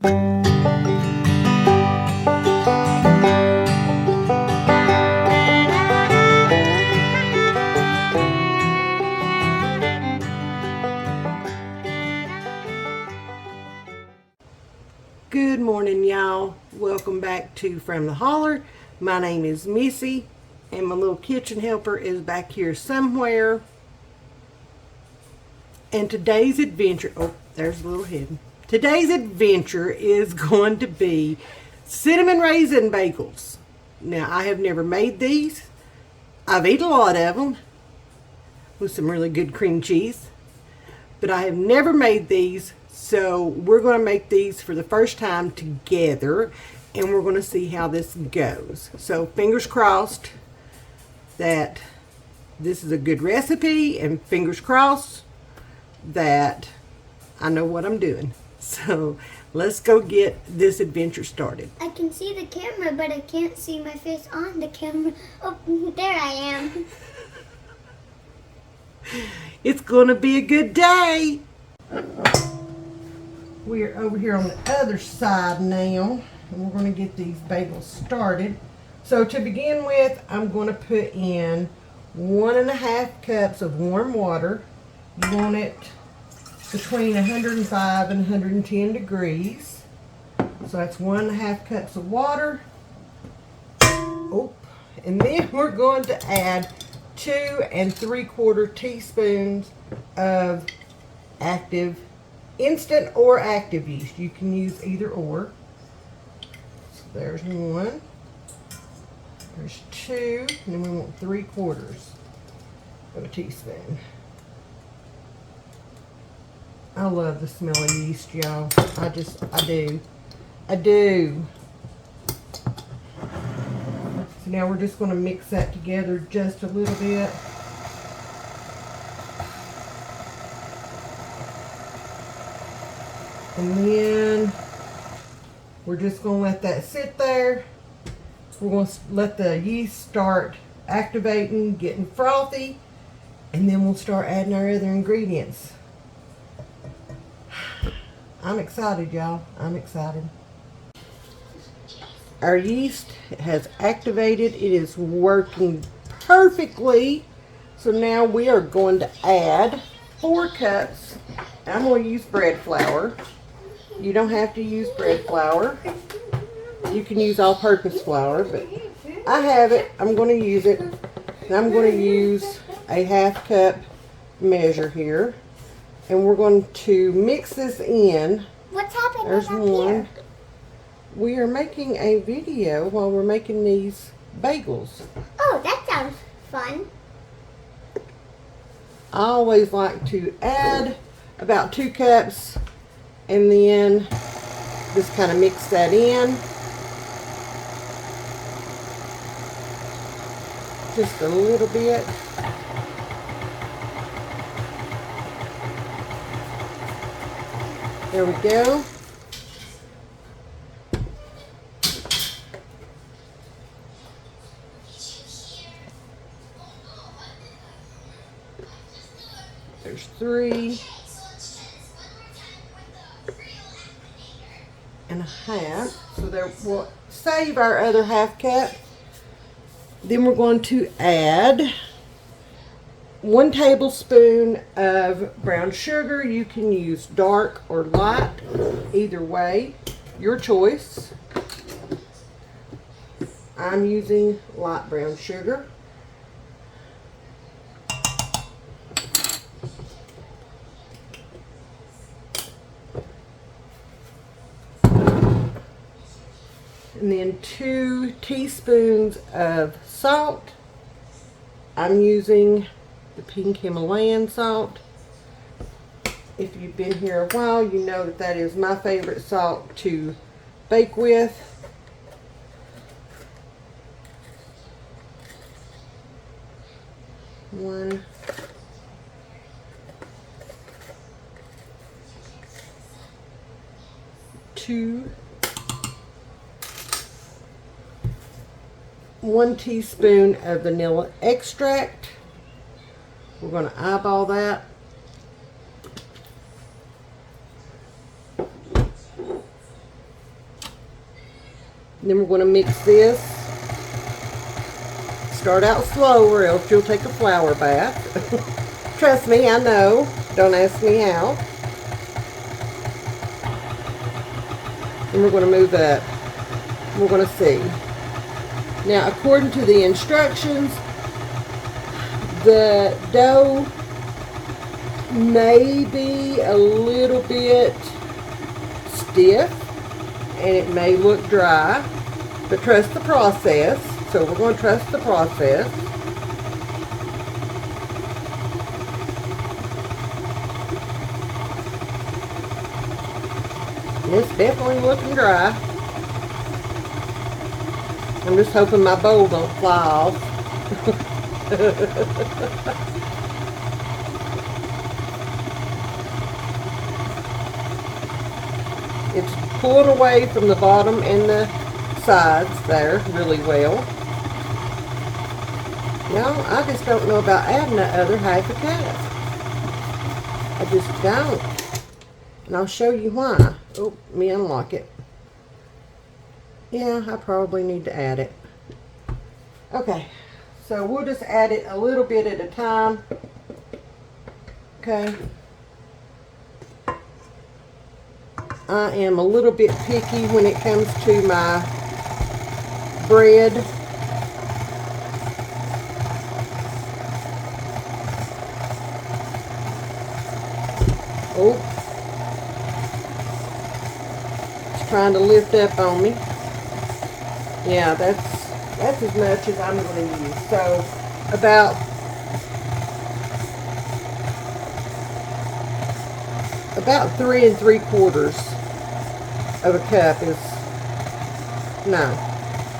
Good morning, y'all. Welcome back to From the Holler. My name is Missy, and my little kitchen helper is back here somewhere. And today's adventure, oh, there's a little hidden. Today's adventure is going to be cinnamon raisin bagels. Now, I have never made these. I've eaten a lot of them with some really good cream cheese, but I have never made these. So we're going to make these for the first time together, and we're going to see how this goes. So fingers crossed that this is a good recipe, and fingers crossed that I know what I'm doing. So let's go get this adventure started. I can see the camera, but I can't see my face on the camera. Oh, there I am. It's going to be a good day. We're over here on the other side now, and we're going to get these bagels started. So to begin with, I'm going to put in 1.5 cups of warm water. You want it between 105 and 110 degrees. So that's 1.5 cups of water. Oh, and then we're going to add 2 3/4 teaspoons of active instant or active yeast. You can use either or. So there's 1. There's 2. And then we want 3/4 of a teaspoon. I love the smell of yeast, y'all. I do. So now we're just going to mix that together just a little bit. And then we're just going to let that sit there. We're going to let the yeast start activating, getting frothy, and then we'll start adding our other ingredients. I'm excited, y'all. I'm excited. Our yeast has activated. It is working perfectly. So now we are going to add 4 cups. I'm going to use bread flour. You don't have to use bread flour. You can use all-purpose flour, but I have it. I'm going to use it. And I'm going to use a 1/2 cup measure here. And we're going to mix this in. What's happening There's up 1. here? We are making a video while we're making these bagels. Oh, that sounds fun. I always like to add about 2 cups and then just kind of mix that in. Just a little bit. There we go. There's 3 1/2. So there we'll save our other 1/2 cup. Then we're going to add 1 tablespoon of brown sugar. You can use dark or light, either way, your choice. I'm using light brown sugar. And then 2 teaspoons of salt. I'm using the pink Himalayan salt. If you've been here a while, you know that that is my favorite salt to bake with. One. 2. 1 teaspoon of vanilla extract. We're going to eyeball that. Then we're going to mix this. Start out slow or else you'll take a flour bath. Trust me, I know. Don't ask me how. And we're going to move up. We're going to see. Now, according to the instructions, the dough may be a little bit stiff and it may look dry, but trust the process. So we're going to trust the process. And it's definitely looking dry. I'm just hoping my bowl don't fly off. It's pulling away from the bottom and the sides there really well. Now, I just don't know about adding that other half a cup. I just don't. And I'll show you why. Oh, let me unlock it. Yeah, I probably need to add it. Okay, so we'll just add it a little bit at a time. Okay. I am a little bit picky when it comes to my bread. Oh, it's trying to lift up on me. Yeah, that's as much as I'm going to use. So about about 3 3/4 of a cup is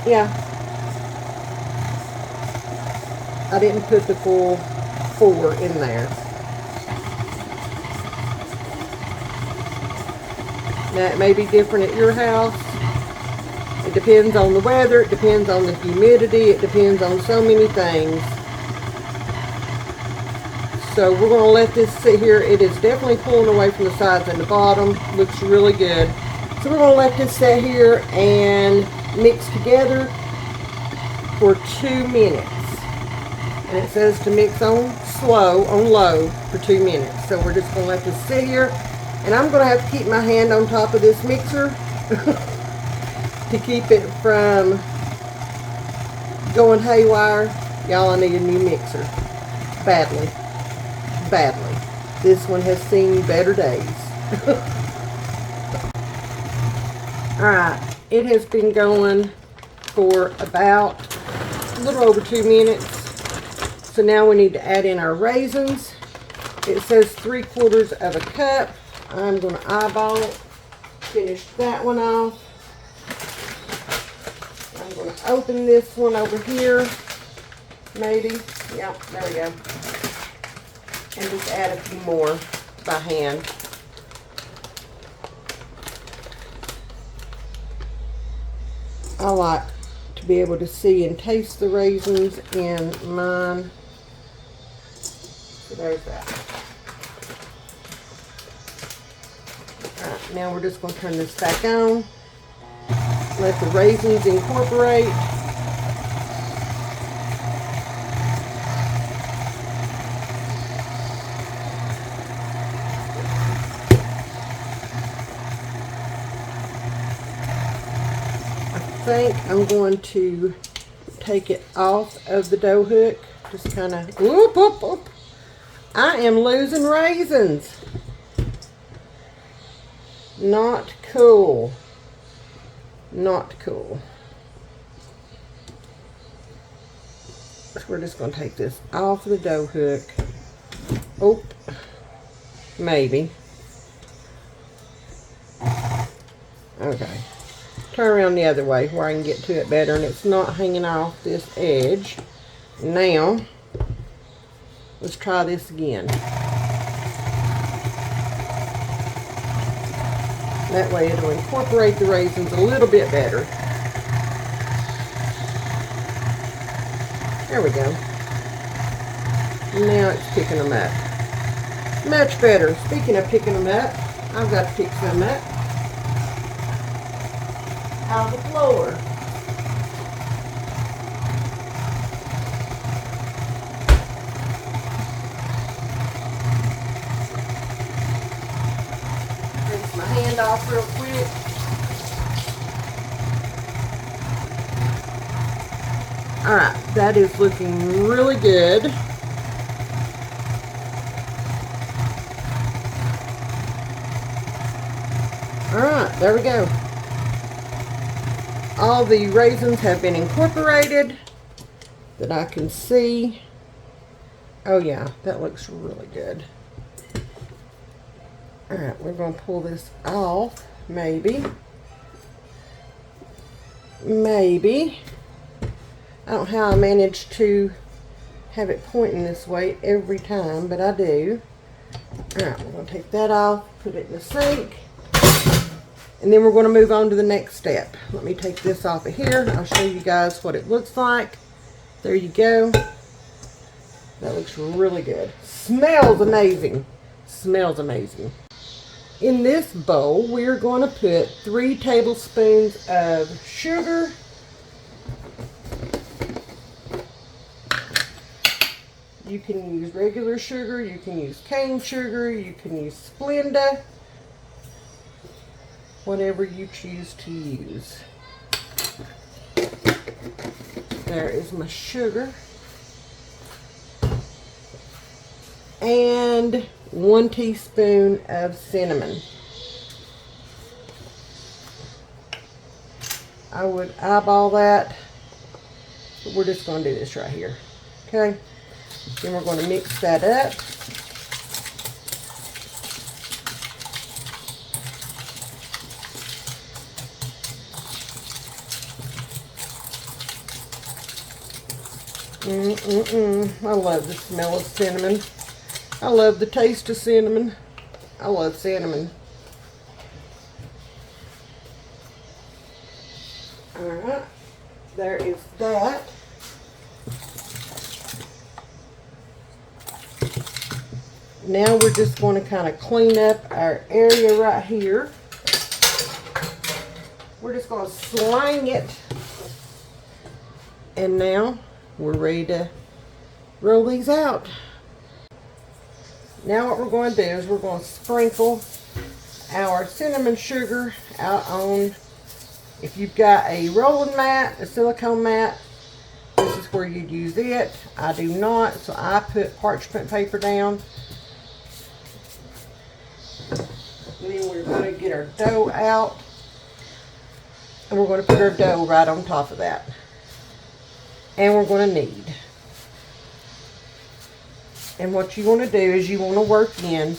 yeah. I didn't put the full 4 in there. Now, it may be different at your house. It depends on the weather. It depends on the humidity. It depends on so many things. So we're going to let this sit here. It is definitely pulling away from the sides and the bottom. Looks really good. So we're going to let this sit here and mix together for 2 minutes. And it says to mix on low for 2 minutes. So we're just going to let this sit here. And I'm going to have to keep my hand on top of this mixer to keep it from going haywire. Y'all, I need a new mixer. Badly. Badly. This one has seen better days. Alright, it has been going for about a little over 2 minutes. So now we need to add in our raisins. It says 3/4 of a cup. I'm going to eyeball it, finish that one off. I'm going to open this one over here, maybe. Yep, there we go. And just add a few more by hand. I like to be able to see and taste the raisins in mine. So there's that. Alright, now we're just going to turn this back on. Let the raisins incorporate. I think I'm going to take it off of the dough hook. Just kind of, whoop, whoop, whoop. I am losing raisins. Not cool. Not cool. So we're just going to take this off the dough hook. Oh, maybe. Okay. Turn around the other way where I can get to it better and it's not hanging off this edge. Now, let's try this again. That way it'll incorporate the raisins a little bit better. There we go. Now it's picking them up. Much better. Speaking of picking them up, I've got to pick some up out of the floor. blend off real quick. Alright, that is looking really good. Alright, there we go. All the raisins have been incorporated that I can see. Oh yeah, that looks really good. Alright, we're going to pull this off. Maybe. Maybe. I don't know how I manage to have it pointing this way every time, but I do. Alright, we're going to take that off, put it in the sink, and then we're going to move on to the next step. Let me take this off of here. I'll show you guys what it looks like. There you go. That looks really good. Smells amazing. Smells amazing. In this bowl, we're going to put 3 tablespoons of sugar. You can use regular sugar, you can use cane sugar, you can use Splenda, whatever you choose to use. There is my sugar. And 1 teaspoon of cinnamon. I would eyeball that, but we're just going to do this right here. Okay? Then we're going to mix that up. I love the smell of cinnamon. I love the taste of cinnamon. I love cinnamon. Alright, there is that. Now we're just going to kind of clean up our area right here. We're just going to slang it. And now we're ready to roll these out. Now what we're going to do is we're going to sprinkle our cinnamon sugar out on, if you've got a rolling mat, a silicone mat, this is where you'd use it. I do not, so I put parchment paper down. And then we're going to get our dough out, and we're going to put our dough right on top of that. And we're going to knead. And what you want to do is you want to work in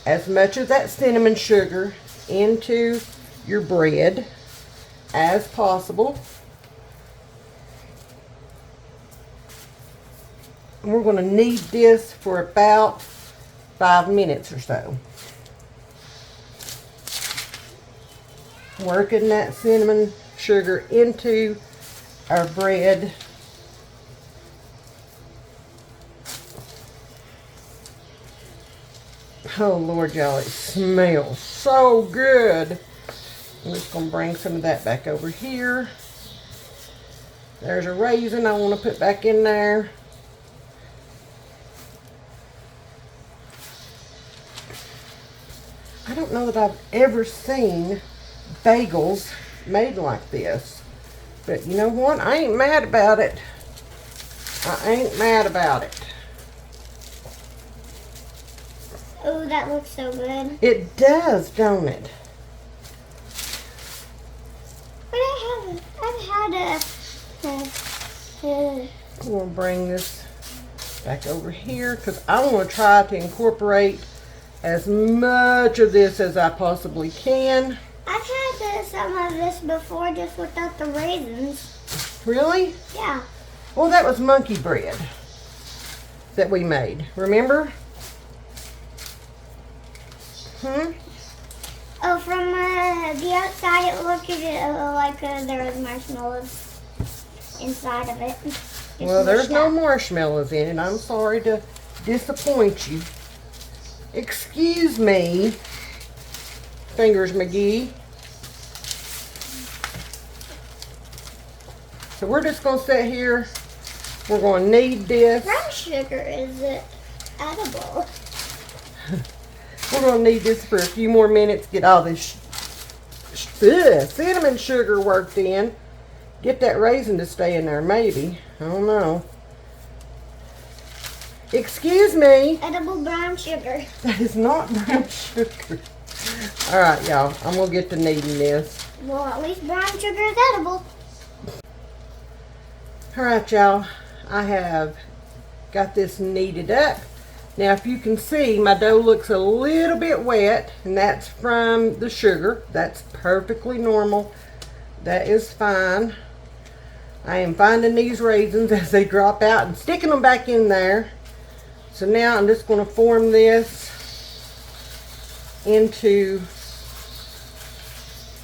as much of that cinnamon sugar into your bread as possible. And we're going to knead this for about 5 minutes or so. Working that cinnamon sugar into our bread. Oh Lord, y'all, it smells so good. I'm just going to bring some of that back over here. There's a raisin I want to put back in there. I don't know that I've ever seen bagels made like this. But you know what? I ain't mad about it. I ain't mad about it. Oh, that looks so good. It does, don't it? But I've had I'm going to bring this back over here because I want to try to incorporate as much of this as I possibly can. I've had some of this before just without the raisins. Really? Yeah. Well, that was monkey bread that we made. Remember? Oh, from the outside it looked like there was marshmallows inside of it. Well, there's no marshmallows in it. I'm sorry to disappoint you. Excuse me, Fingers McGee. So we're just going to sit here. We're going to knead this. Brown sugar is edible. We're going to knead this for a few more minutes. Get all this cinnamon sugar worked in. Get that raisin to stay in there, maybe. I don't know. Excuse me. Edible brown sugar. That is not brown sugar. All right, y'all. I'm going to get to kneading this. Well, at least brown sugar is edible. All right, y'all. I have got this kneaded up. Now, if you can see, my dough looks a little bit wet, and that's from the sugar. That's perfectly normal. That is fine. I am finding these raisins as they drop out and sticking them back in there. So now I'm just going to form this into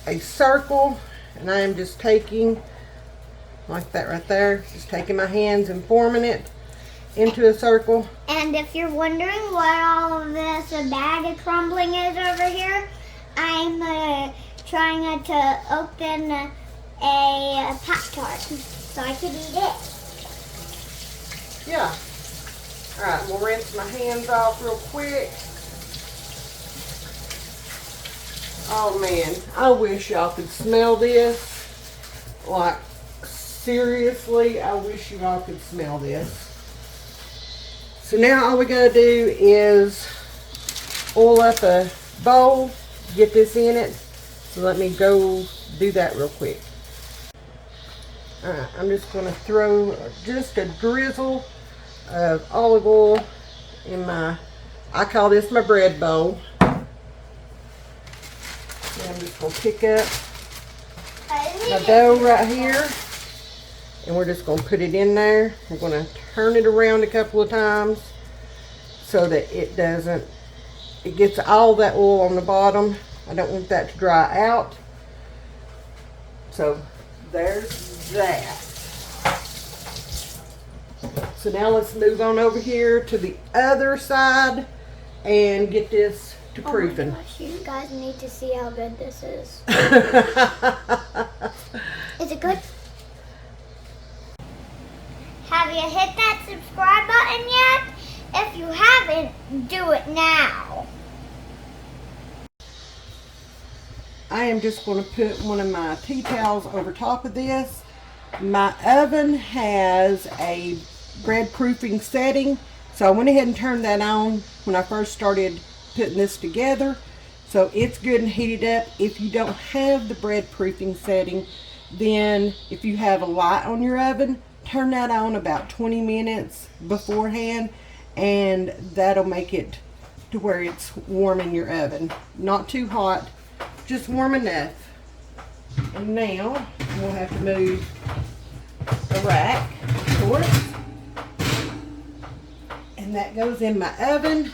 a circle, and I am just taking, like that right there, just taking my hands and forming it into a circle. And if you're wondering what all of this bag of crumbling is over here, I'm trying to open a Pop-Tart so I could eat it. Yeah. Alright, we'll rinse my hands off real quick. Oh man, I wish y'all could smell this. Like, seriously, I wish you all could smell this. So now all we gotta do is oil up a bowl, get this in it. So let me go do that real quick. Alright, I'm just gonna throw just a drizzle of olive oil in my, I call this my bread bowl. And I'm just gonna pick up my dough right here, and we're just going to put it in there. We're going to turn it around a couple of times so that it gets all that oil on the bottom. I don't want that to dry out. So there's that. So now let's move on over here to the other side and get this to proofing. Oh my gosh, you guys need to see how good this is. Is it good? Have you hit that subscribe button yet? If you haven't, do it now. I am just going to put one of my tea towels over top of this. My oven has a bread proofing setting, so I went ahead and turned that on when I first started putting this together. So it's good and heated up. If you don't have the bread proofing setting, then if you have a light on your oven, turn that on about 20 minutes beforehand, and that'll make it to where it's warm in your oven. Not too hot, just warm enough. And now we'll have to move the rack, of course. And that goes in my oven.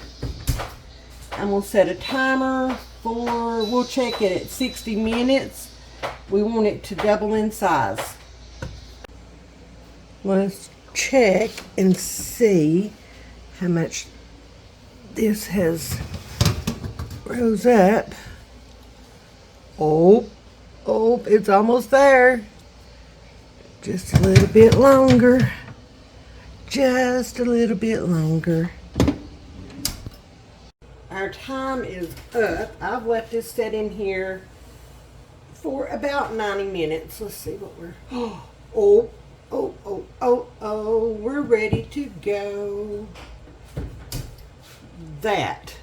I'm going to set a timer for, we'll check it at 60 minutes. We want it to double in size. Let's check and see how much this has rose up. Oh, it's almost there. Just a little bit longer. Just a little bit longer. Our time is up. I've left this set in here for about 90 minutes. Let's see what we're, we're ready to go. That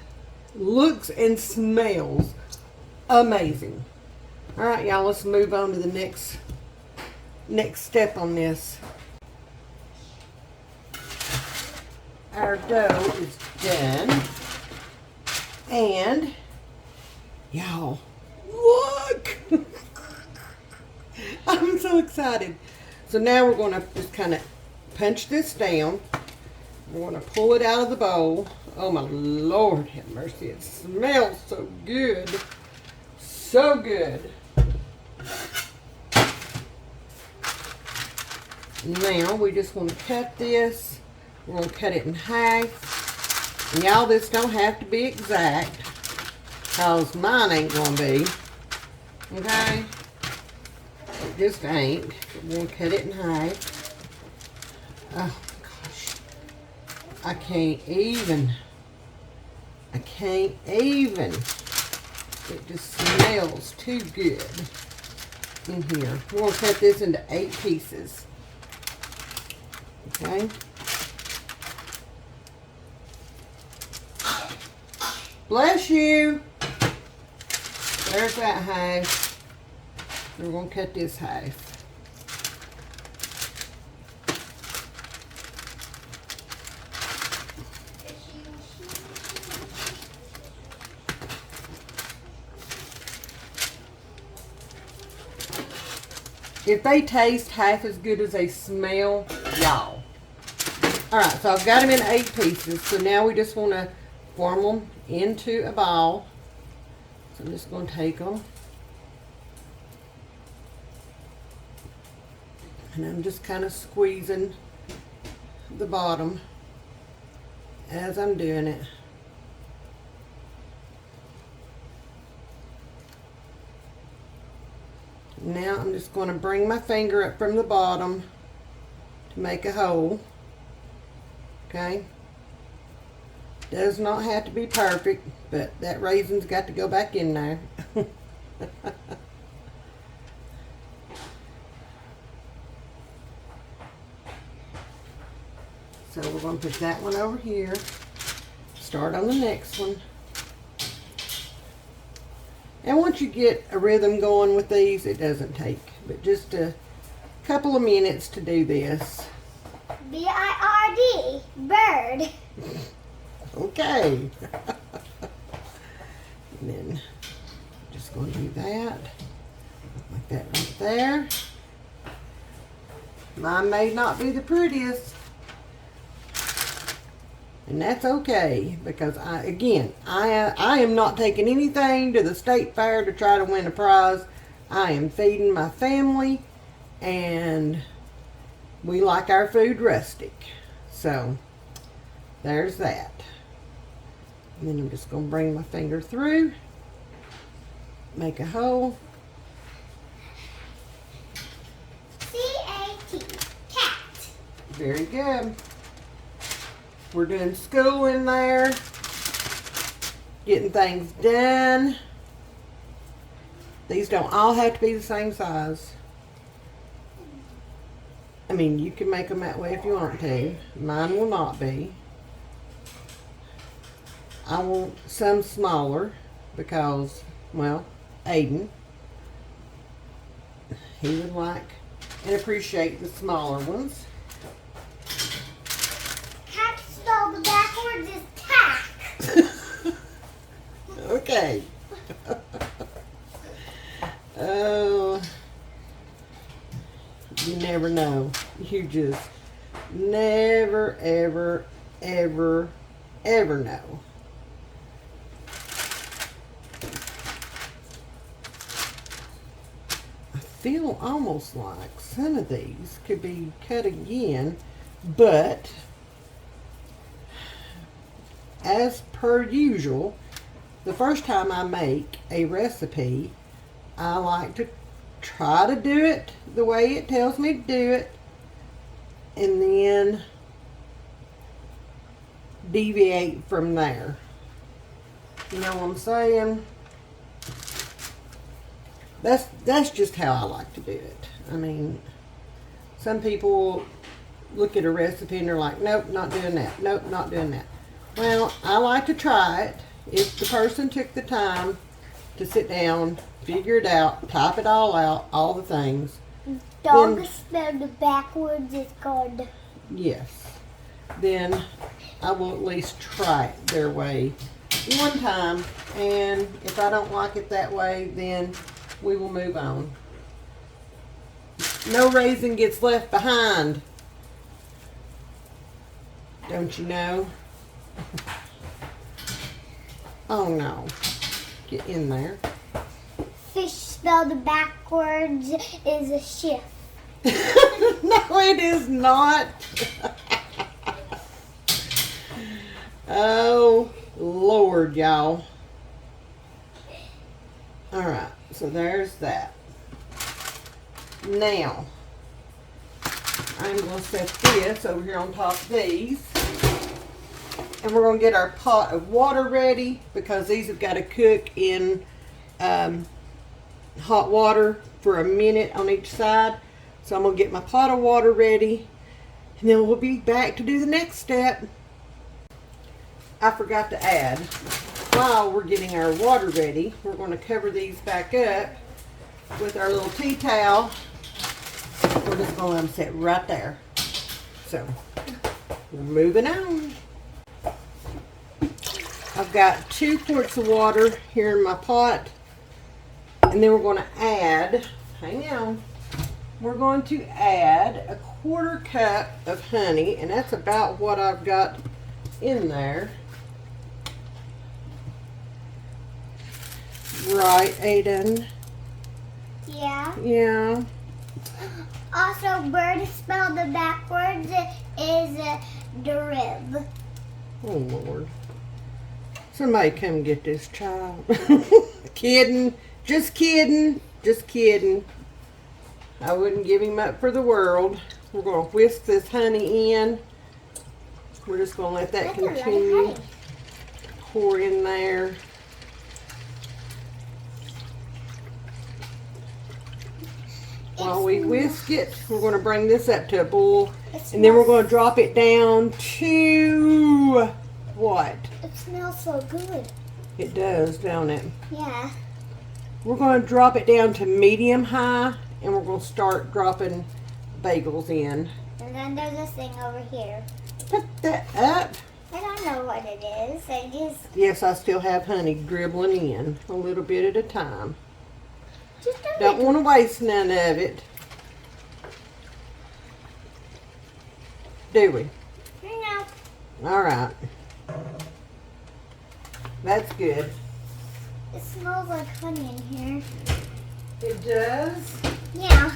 looks and smells amazing. All right, y'all, let's move on to the next step on this. Our dough is done. And y'all, look! I'm so excited. So now we're going to just kind of punch this down. We're going to pull it out of the bowl. Oh my Lord, have mercy. It smells so good. So good. Now we just want to cut this. We're going to cut it in half. And y'all, this don't have to be exact, because mine ain't going to be. Okay? It just ain't. We're going to cut it in half. Oh, gosh. I can't even. It just smells too good in here. We're going to cut this into 8 pieces. Okay. Bless you. There's that half. We're going to cut this half. If they taste half as good as they smell, y'all. Alright, so I've got them in 8 pieces. So now we just want to form them into a ball. So I'm just going to take them. And I'm just kind of squeezing the bottom as I'm doing it. Now I'm just going to bring my finger up from the bottom to make a hole. Okay. Does not have to be perfect, but that raisin's got to go back in there. So we're going to put that one over here. Start on the next one. And once you get a rhythm going with these, it doesn't take but just a couple of minutes to do this. B-I-R-D, bird. Okay. And then just going to do that. Like that right there. Mine may not be the prettiest. And that's okay, because I am not taking anything to the state fair to try to win a prize. I am feeding my family, and we like our food rustic. So, there's that. And then I'm just going to bring my finger through, make a hole. C-A-T, cat. Very good. We're doing school in there, getting things done. These don't all have to be the same size. I mean, you can make them that way if you want to. Mine will not be. I want some smaller because, well, Aiden, he would like and appreciate the smaller ones. The backwards is tack. Okay. Oh, you never know. You just never, ever, ever, ever know. I feel almost like some of these could be cut again, but as per usual, the first time I make a recipe, I like to try to do it the way it tells me to do it, and then deviate from there. You know what I'm saying? That's just how I like to do it. I mean, some people look at a recipe and they're like, nope, not doing that. Nope, not doing that. Well, I like to try it. If the person took the time to sit down, figure it out, type it all out, all the things. Dog spelled backwards is called. Yes. Then I will at least try it their way one time. And if I don't like it that way, then we will move on. No raisin gets left behind. Don't you know? Oh no. Get in there. Fish spelled backwards is a shift. No, it is not. Oh, Lord, y'all. Alright, so there's that. Now, I'm going to set this over here on top of these. And we're going to get our pot of water ready because these have got to cook in hot water for a minute on each side. So I'm going to get my pot of water ready, and then we'll be back to do the next step. I forgot to add, while we're getting our water ready, we're going to cover these back up with our little tea towel. We're just going to let them sit right there. So, we're moving on. I've got 2 quarts of water here in my pot. And then we're going to add, hang on, we're going to add 1/4 cup of honey. And that's about what I've got in there. Right, Aiden? Yeah. Yeah. Also, bird spelled backwards is drib. Oh, Lord. Somebody come get this child. Kidding. Just kidding. Just kidding. I wouldn't give him up for the world. We're going to whisk this honey in. We're just going to let that continue. Pour in there. While we whisk it, we're going to bring this up to a boil. And then we're going to drop it down to what? It smells so good. It does, don't it? Yeah. We're going to drop it down to medium high, and we're going to start dropping bagels in. And then there's this thing over here. Put that up. I don't know what it is. I just... Yes, I still have honey dribbling in a little bit at a time. Just a Don't little. want to waste none of it. Do we? No. All right. That's good. It smells like honey in here. It does? Yeah.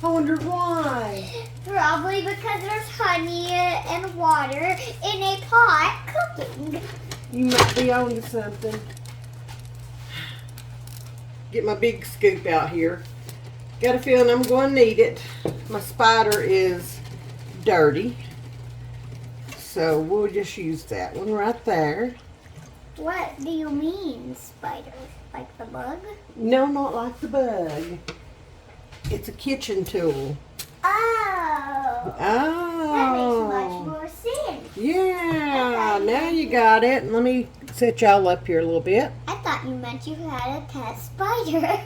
I wonder why. Probably because there's honey and water in a pot cooking. You might be on to something. Get my big scoop out here. Got a feeling I'm going to need it. My spider is dirty. So we'll just use that one right there. What do you mean, spider? Like the bug? No, not like the bug. It's a kitchen tool. Oh. That makes Oh. much more sense. Yeah, now you got it. Let me set y'all up here a little bit. I thought you meant you had a pet spider.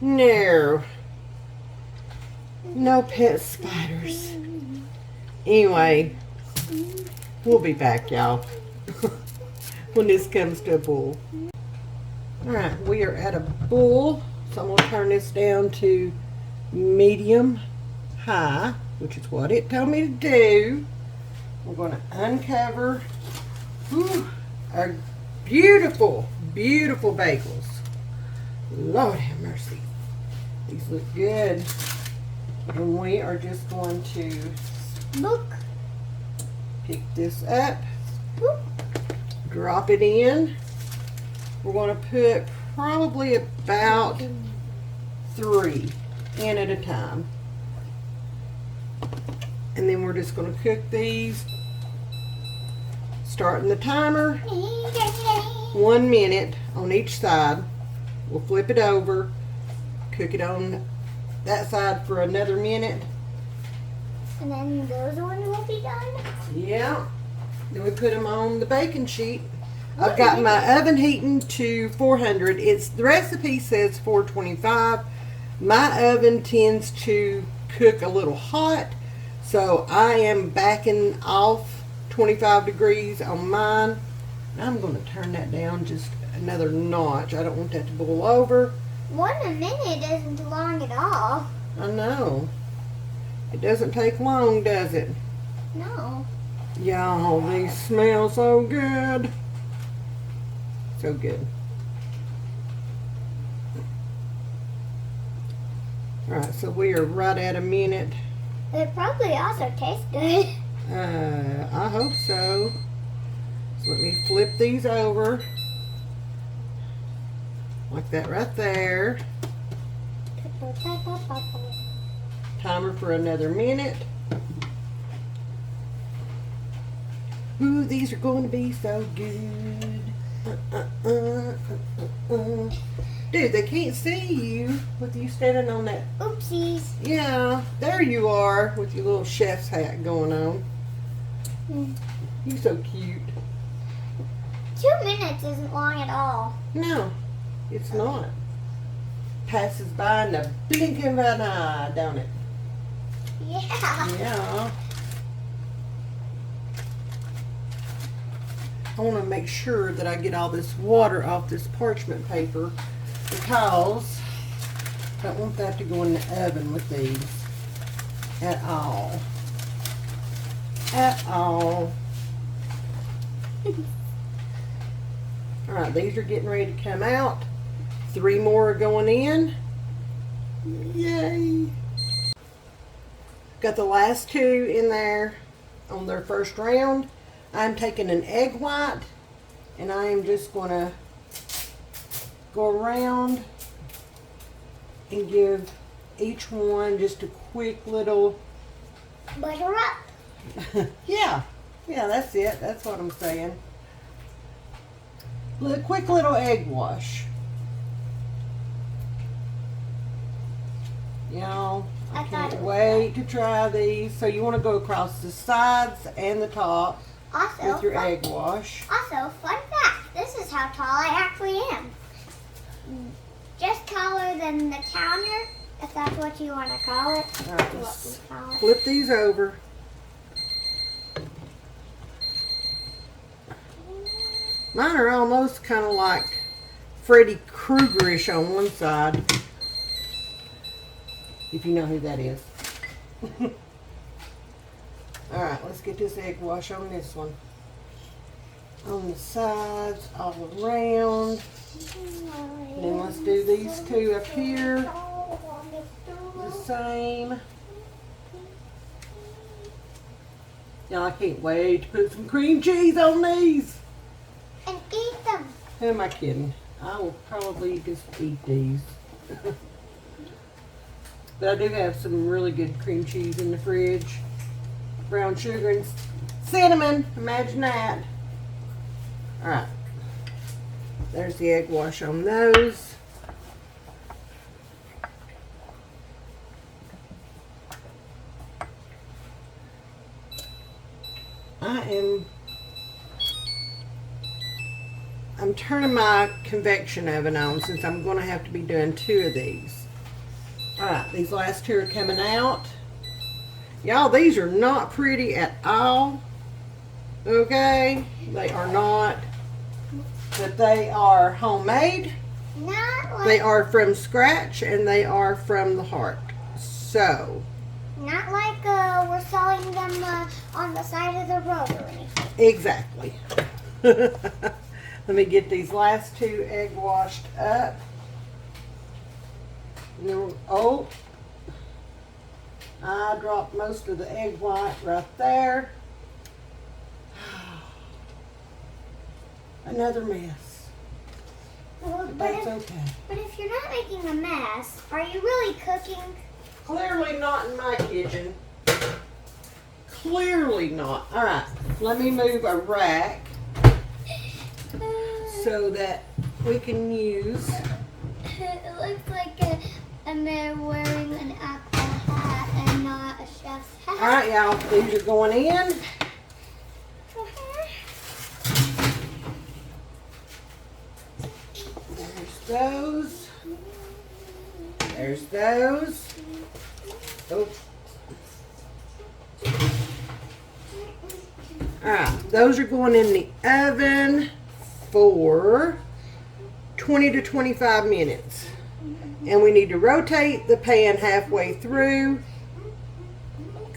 No. No pet spiders. Anyway, we'll be back, y'all, when this comes to a boil. Alright, we are at a boil, so I'm going to turn this down to medium high, which is what it told me to do. We're going to uncover our beautiful, beautiful bagels. Lord have mercy. These look good. And we are just going to Look. pick this up, Boop. drop it in. We're going to put probably about 3 in at a time. And then we're just going to cook these. Starting the timer. 1 minute on each side. We'll flip it over. Cook it on that side for another minute. And then those ones will be done. Yeah. Then we put them on the baking sheet. I've got my oven heating to 400. The recipe says 425. My oven tends to cook a little hot, so I am backing off 25 degrees on mine. I'm going to turn that down just another notch. I don't want that to boil over. 1 minute isn't long at all. I know. It doesn't take long, does it? No. Y'all, these smell so good. So good. Alright, so we are right at a minute. It probably also tastes good. I hope so. So let me flip these over. Like that right there. Timer for another minute. Ooh, these are going to be so good. Dude, they can't see you with you standing on that. Oopsies. Yeah, there you are with your little chef's hat going on. You so cute. 2 minutes isn't long at all. No, it's not. Passes by in the blink of an eye, don't it? Yeah. Yeah. I want to make sure that I get all this water off this parchment paper because I don't want that to go in the oven with these at all. At all. Alright, these are getting ready to come out. 3 more are going in. Yay! Got the last 2 in there on their first round. I'm taking an egg white and I am just going to go around and give each one just a quick little Butter up. yeah, that's it. That's what I'm saying. A quick little egg wash. Y'all, I can't wait to try these. So you want to go across the sides and the top Also, with your egg wash. Also, fun fact, this is how tall I actually am. Just taller than the counter, if that's what you want to call it. All right, just flip these over. Mine are almost kind of like Freddy Krueger-ish on one side. If you know who that is. Alright, let's get this egg wash on this one. On the sides, all around. And then let's do these 2 up here. The same. Y'all, I can't wait to put some cream cheese on these. And eat them. Who am I kidding? I will probably just eat these. But I do have some really good cream cheese in the fridge. Brown sugar and cinnamon. Imagine that. Alright. There's the egg wash on those. I'm turning my convection oven on since I'm going to have to be doing 2 of these. Alright, these last 2 are coming out. Y'all, these are not pretty at all. Okay? They are not. But they are homemade. Not like, They are from scratch and they are from the heart. So. not like we're selling them on the side of the road or anything. Exactly. Let me get these last 2 egg washed up. And then, oh, I dropped most of the egg white right there. Another mess. Well, But that's okay. But if you're not making a mess, are you really cooking? Clearly not in my kitchen. Clearly not. Alright, let me move a rack so that we can use. It looks like they're wearing an apple hat and not a chef's hat. Alright, y'all, these are going in. There's those. There's those. Oh. Alright, those are going in the oven for 20 to 25 minutes. And we need to rotate the pan halfway through.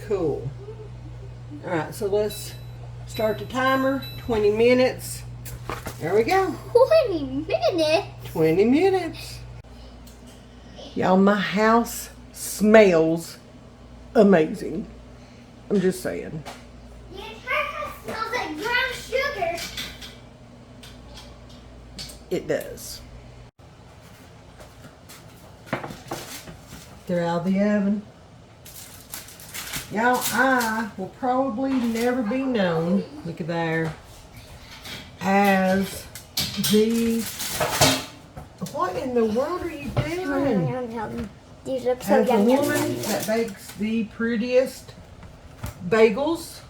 Cool. Alright, so let's start the timer. 20 minutes. There we go. 20 minutes? 20 minutes. Y'all, my house smells amazing. I'm just saying. The entire house smells like brown sugar. It does. They're out of the oven. Y'all, I will probably never be known, look at there, as these. What in the world are you doing? These look so As a yummy. woman that bakes the prettiest bagels,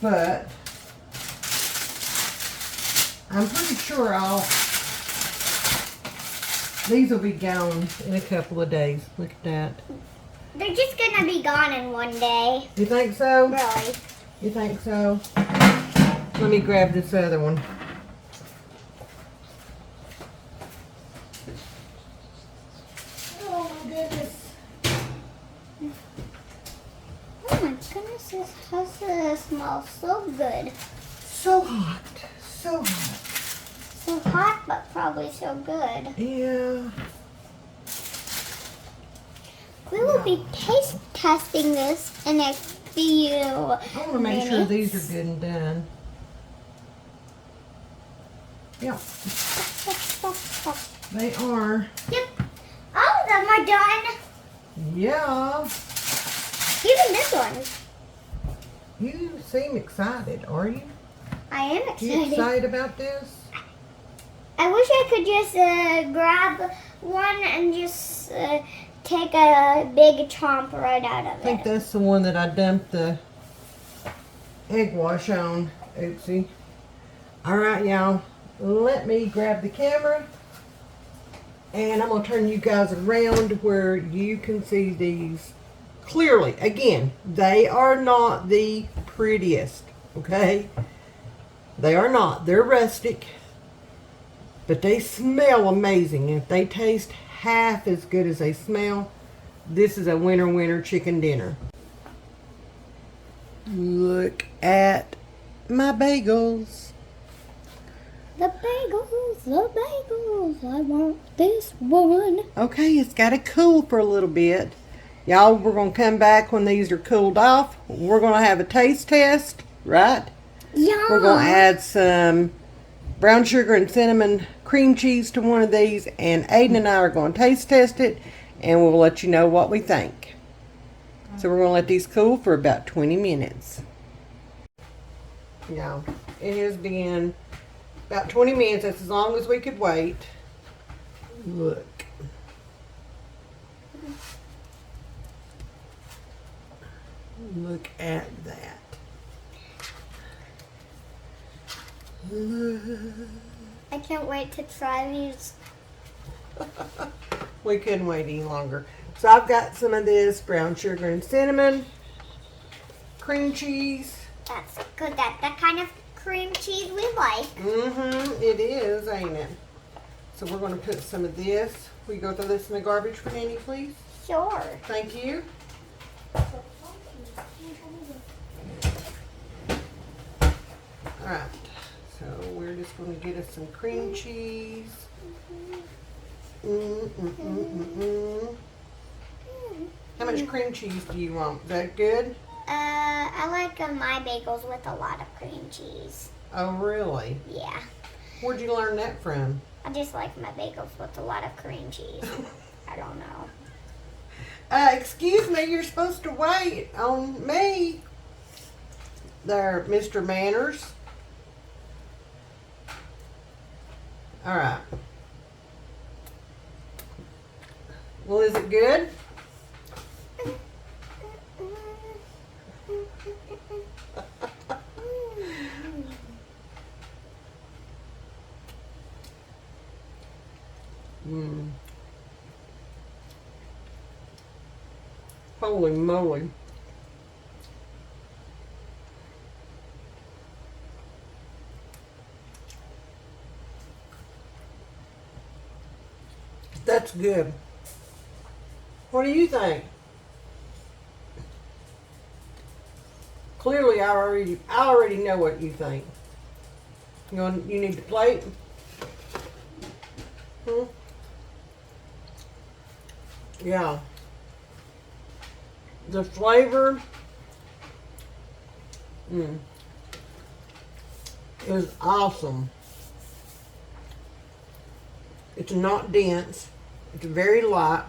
but I'm pretty sure these will be gone in a couple of days. Look at that. They're just gonna be gone in one day. You think so? Really? You think so? Let me grab this other one. Oh my goodness. Oh my goodness, this house smells so good. So hot. So hot. So hot, but probably so good. Yeah. We will be taste testing this in a few I want to make sure these are good and done. Yeah, they are. Yep. All of them are done. Yeah. Even this one. You seem excited, are you? I am You excited. excited about this? I wish I could just grab one and just take a big chomp right out of I think it. that's the one that I dumped the egg wash on. Oopsie. All right, y'all. Let me grab the camera and I'm going to turn you guys around where you can see these clearly. Again, they are not the prettiest, okay? They are not. They're rustic, but they smell amazing. If they taste half as good as they smell, this is a winner chicken dinner. Look at my bagels. The bagels, I want this one. Okay, it's got to cool for a little bit. Y'all, we're going to come back when these are cooled off. We're going to have a taste test, right? Yeah. We're going to add some brown sugar and cinnamon cream cheese to one of these, and Aiden and I are going to taste test it, and we'll let you know what we think. So we're going to let these cool for about 20 minutes. Yeah, it has been about 20 minutes. That's as long as we could wait. Look. Look at that. I can't wait to try these. We couldn't wait any longer. So I've got some of this brown sugar and cinnamon, cream cheese. That's good. That's the kind of cream cheese we like. Mm-hmm, it is, ain't it? So we're going to put some of this. Will you go throw this in the garbage for Nanny, please? Sure. Thank you. Alright, so we're just going to get us some cream cheese. How much cream cheese do you want? Is that good? I like my bagels with a lot of cream cheese. Oh, really? Yeah. Where'd you learn that from? I just like my bagels with a lot of cream cheese. I don't know. Excuse me, you're supposed to wait on me. There, Mr. Manners. All right. Well, is it good? Holy moly. That's good. What do you think? Clearly, I already know what you think. You need the plate? Yeah. The flavor is awesome. It's not dense. It's very light.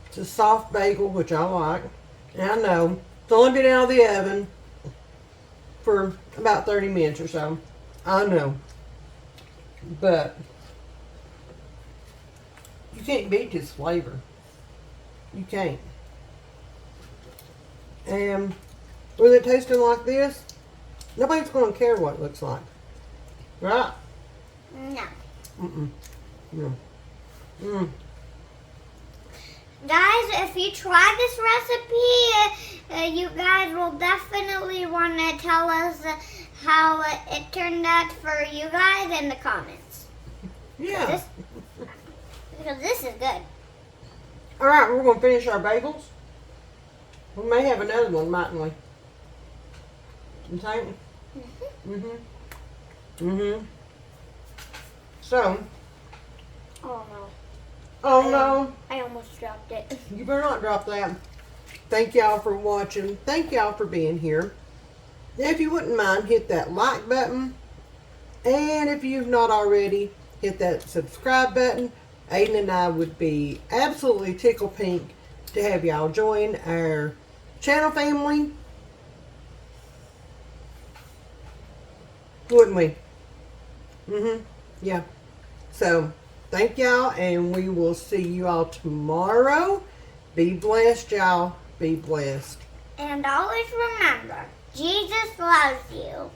It's a soft bagel, which I like. And I know it's only been out of the oven for about 30 minutes or so. I know. But you can't beat his flavor. You can't. And with it tasting like this, nobody's going to care what it looks like. Right? No. Mm-mm. No. Mm. Guys, if you try this recipe, you guys will definitely want to tell us how it turned out for you guys in the comments. Yeah. Because this is good. All right, we're going to finish our bagels. We may have another one, mightn't we? You think? Mm-hmm. So. Oh no. Oh no. I almost dropped it. You better not drop that. Thank y'all for watching. Thank y'all for being here. If you wouldn't mind, hit that like button. And if you've not already, hit that subscribe button. Aiden and I would be absolutely tickle pink to have y'all join our channel family. Wouldn't we? Yeah. So, thank y'all, and we will see you all tomorrow. Be blessed, y'all. Be blessed. And always remember, Jesus loves you.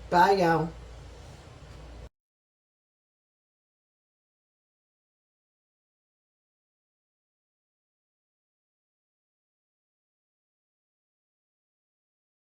Bye, y'all.